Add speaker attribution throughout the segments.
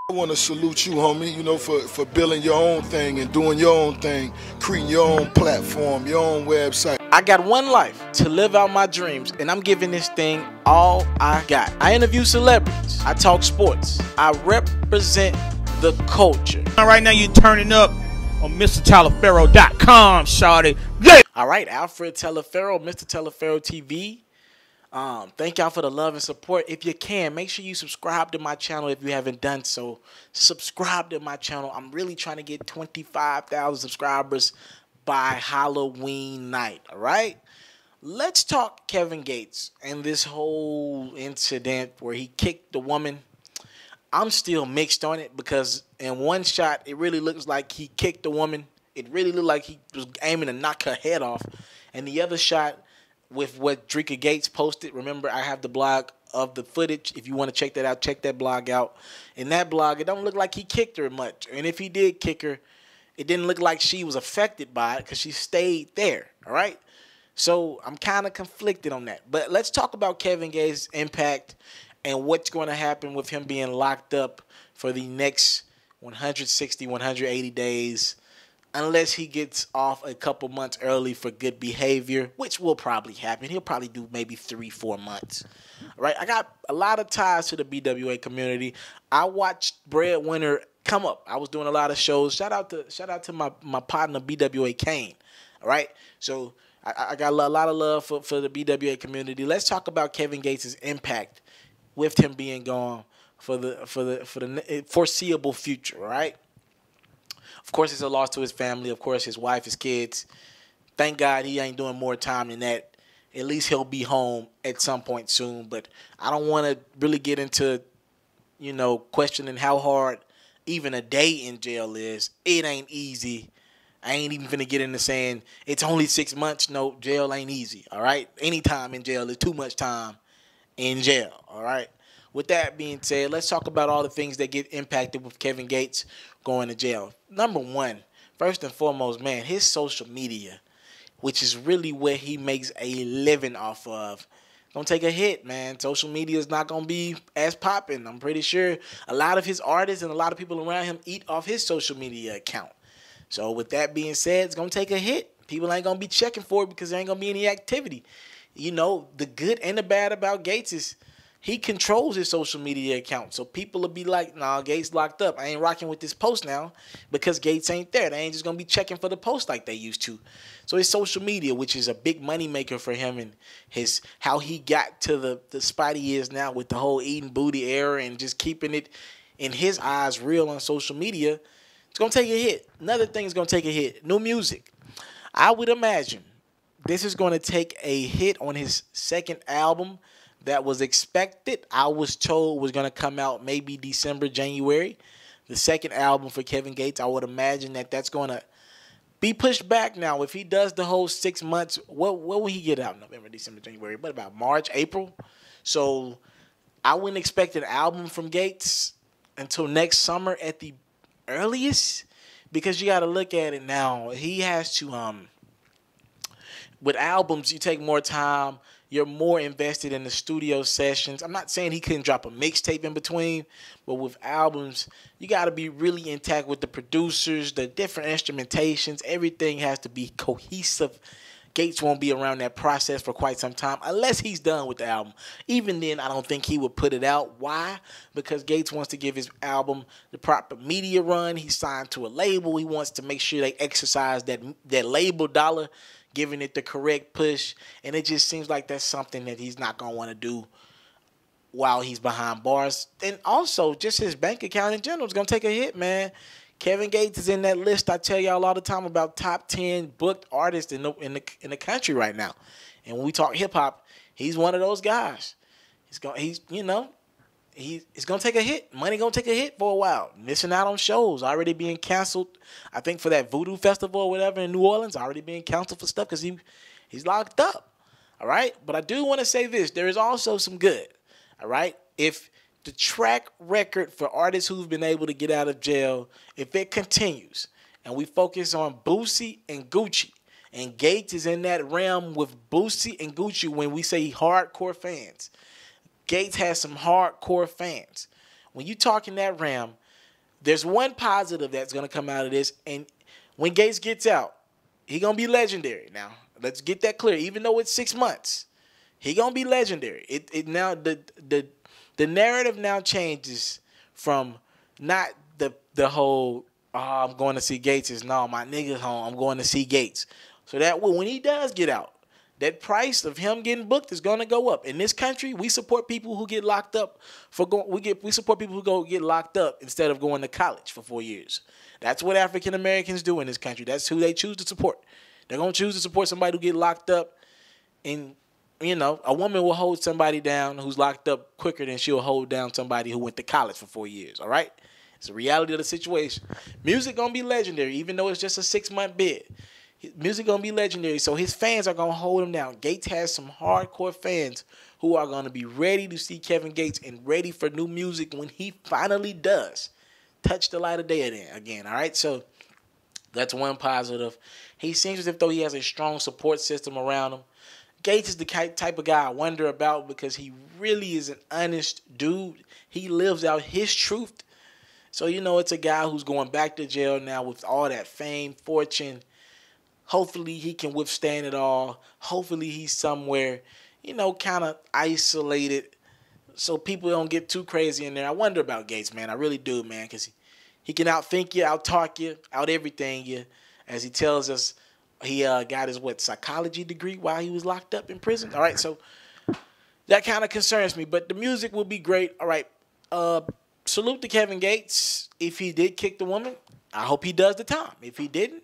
Speaker 1: I want to salute you, homie, you know, for building your own thing and doing your own thing, creating your own platform, your own website.
Speaker 2: I got one life to live out my dreams, and I'm giving this thing all I got. I interview celebrities. I talk sports. I represent the culture.
Speaker 3: Right now you're turning up on MrTaliaferro.com, shawty. Yeah!
Speaker 2: All right, Alfred Taliaferro, Mr. Taliaferro TV. Thank y'all for the love and support. If you can, make sure you subscribe to my channel if you haven't done so. Subscribe to my channel. I'm really trying to get 25,000 subscribers by Halloween night, all right? Let's talk Kevin Gates and this whole incident where he kicked the woman. I'm still mixed on it because in one shot, it really looks like he kicked the woman. It really looked like he was aiming to knock her head off. And the other shot, with what Drika Gates posted. Remember, I have the blog of the footage. If you want to check that out, check that blog out. In that blog, it don't look like he kicked her much. And if he did kick her, it didn't look like she was affected by it because she stayed there, all right? So I'm kind of conflicted on that. But let's talk about Kevin Gates' impact and what's going to happen with him being locked up for the next 160, 180 days, unless he gets off a couple months early for good behavior, which will probably happen. He'll probably do maybe 3-4 months. All right, I got a lot of ties to the BWA community. I watched Breadwinner come up. I was doing a lot of shows. Shout out to my partner BWA Kane. All right, so I got a lot of love for the BWA community. Let's talk about Kevin Gates' impact with him being gone for the foreseeable future. All right. Of course, it's a loss to his family. Of course, his wife, his kids. Thank God he ain't doing more time than that. At least he'll be home at some point soon. But I don't want to really get into, you know, questioning how hard even a day in jail is. It ain't easy. I ain't even finna get into saying it's only 6 months. No, jail ain't easy, all right? Any time in jail is too much time in jail, all right? With that being said, let's talk about all the things that get impacted with Kevin Gates going to jail. Number one, first and foremost, man, his social media, which is really where he makes a living off of, gonna take a hit, man. Social media is not gonna be as popping. I'm pretty sure a lot of his artists and a lot of people around him eat off his social media account. So with that being said, it's gonna take a hit. People ain't gonna be checking for it because there ain't gonna be any activity. You know, the good and the bad about Gates is he controls his social media account. So people will be like, nah, Gates locked up. I ain't rocking with this post now because Gates ain't there. They ain't just going to be checking for the post like they used to. So his social media, which is a big money maker for him, and his how he got to the spot he is now with the whole eating booty era and just keeping it, in his eyes, real on social media, it's going to take a hit. Another thing is going to take a hit. New music. I would imagine this is going to take a hit on his second album that was expected. I was told was going to come out maybe December, January. The second album for Kevin Gates, I would imagine that's going to be pushed back now. If he does the whole 6 months, what will he get out? November, December, January. What about March, April? So I wouldn't expect an album from Gates until next summer at the earliest, because you got to look at it now. He has to, with albums, you take more time. You're more invested in the studio sessions. I'm not saying he couldn't drop a mixtape in between, but with albums, you got to be really intact with the producers, the different instrumentations. Everything has to be cohesive. Gates won't be around that process for quite some time unless he's done with the album. Even then, I don't think he would put it out. Why? Because Gates wants to give his album the proper media run. He's signed to a label. He wants to make sure they exercise that label dollar, giving it the correct push, and it just seems like that's something that he's not going to want to do while he's behind bars. And also, just his bank account in general is going to take a hit, man. Kevin Gates is in that list I tell y'all all the time about top 10 booked artists in the country right now. And when we talk hip-hop, he's one of those guys. It's going to take a hit. Money going to take a hit for a while. Missing out on shows, already being canceled. I think for that Voodoo Festival or whatever in New Orleans, already being canceled for stuff because he's locked up. All right? But I do want to say this. There is also some good. All right? If the track record for artists who've been able to get out of jail, if it continues, and we focus on Boosie and Gucci, and Gates is in that realm with Boosie and Gucci when we say hardcore fans, Gates has some hardcore fans. When you talk in that realm, there's one positive that's going to come out of this. And when Gates gets out, he going to be legendary. Now, let's get that clear. Even though it's 6 months, he going to be legendary. It now the narrative now changes from not the whole, oh, I'm going to see Gates, is no, my nigga's home, I'm going to see Gates. So that when he does get out, that price of him getting booked is going to go up. In this country, we support people who get locked up we support people who go get locked up instead of going to college for 4 years. That's what African Americans do in this country. That's who they choose to support. They're going to choose to support somebody who get locked up. And, you know, a woman will hold somebody down who's locked up quicker than she'll hold down somebody who went to college for 4 years, all right? It's the reality of the situation. Music going to be legendary, even though it's just a 6-month bid. Music going to be legendary, so his fans are going to hold him down. Gates has some hardcore fans who are going to be ready to see Kevin Gates and ready for new music when he finally does touch the light of day again, all right? So that's one positive. He seems as if though he has a strong support system around him. Gates is the type of guy I wonder about because he really is an honest dude. He lives out his truth. So, you know, it's a guy who's going back to jail now with all that fame, fortune. Hopefully he can withstand it all. Hopefully he's somewhere, you know, kind of isolated so people don't get too crazy in there. I wonder about Gates, man. I really do, man, because he can outthink you, out-talk you, out-everything you. As he tells us, he got his, psychology degree while he was locked up in prison. All right, so that kind of concerns me. But the music will be great. All right, salute to Kevin Gates. If he did kick the woman, I hope he does the time. If he didn't,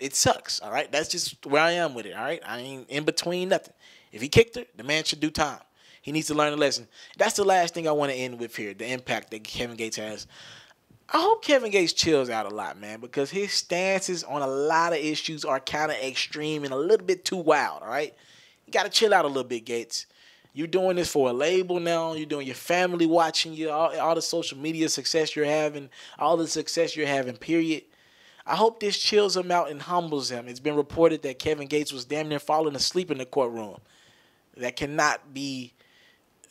Speaker 2: it sucks, all right? That's just where I am with it, all right? I ain't in between nothing. If he kicked her, the man should do time. He needs to learn a lesson. That's the last thing I want to end with here, the impact that Kevin Gates has. I hope Kevin Gates chills out a lot, man, because his stances on a lot of issues are kind of extreme and a little bit too wild, all right? You got to chill out a little bit, Gates. You're doing this for a label now. You're doing your family watching you, all the social media success you're having, all the success you're having, period. I hope this chills him out and humbles him. It's been reported that Kevin Gates was damn near falling asleep in the courtroom. That cannot be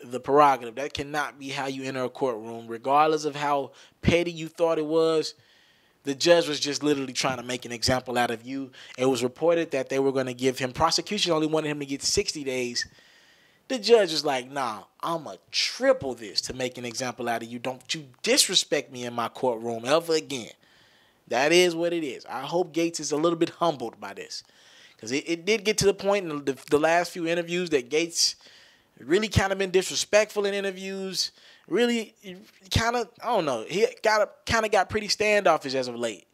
Speaker 2: the prerogative. That cannot be how you enter a courtroom. Regardless of how petty you thought it was, the judge was just literally trying to make an example out of you. It was reported that they were going to give him, prosecution only wanted him to get 60 days. The judge was like, nah, I'm going to triple this to make an example out of you. Don't you disrespect me in my courtroom ever again. That is what it is. I hope Gates is a little bit humbled by this. Because it did get to the point in the last few interviews that Gates really kind of been disrespectful in interviews. Really kind of, I don't know, he kind of got pretty standoffish as of late.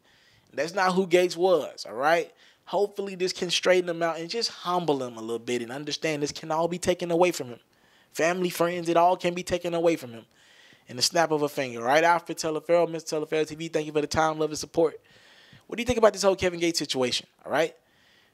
Speaker 2: That's not who Gates was, all right? Hopefully this can straighten him out and just humble him a little bit and understand this can all be taken away from him. Family, friends, it all can be taken away from him in the snap of a finger. Right after Teleferro, Mr. Teleferro TV, thank you for the time, love, and support. What do you think about this whole Kevin Gates situation, all right?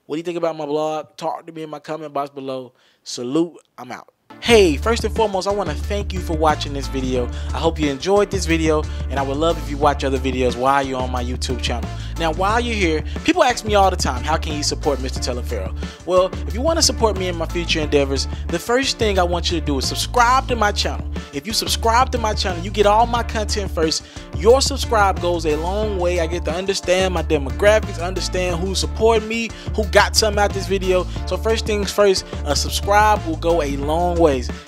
Speaker 2: What do you think about my blog? Talk to me in my comment box below. Salute, I'm out. Hey, first and foremost, I want to thank you for watching this video. I hope you enjoyed this video, and I would love if you watch other videos while you're on my YouTube channel. Now, while you're here, people ask me all the time, how can you support Mr. Teleferro? Well, if you want to support me in my future endeavors, the first thing I want you to do is subscribe to my channel. If you subscribe to my channel, you get all my content first. Your subscribe goes a long way. I get to understand my demographics, understand who's supporting me, who got something out this video. So first things first, a subscribe will go a long way.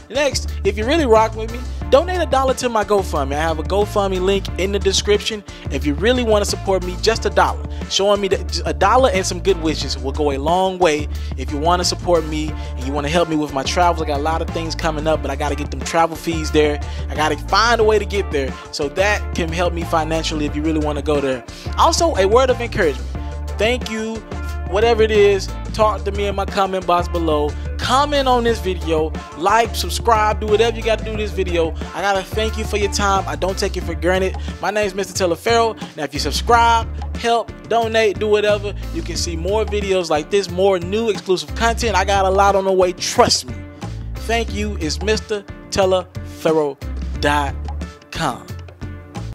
Speaker 2: Next, if you really rock with me, donate $1 to my GoFundMe. I have a GoFundMe link in the description. If you really want to support me, just $1. Showing me $1 and some good wishes will go a long way. If you want to support me and you want to help me with my travels, I got a lot of things coming up, but I got to get them travel fees there. I got to find a way to get there. So that can help me financially if you really want to go there. Also, a word of encouragement. Thank you. Whatever it is, talk to me in my comment box below. Comment on this video, like, subscribe, do whatever you got to do this video. I got to thank you for your time. I don't take it for granted. My name is Mr. Teleferro. Now, if you subscribe, help, donate, do whatever, you can see more videos like this, more new exclusive content. I got a lot on the way. Trust me. Thank you. It's MrTeleferro.com.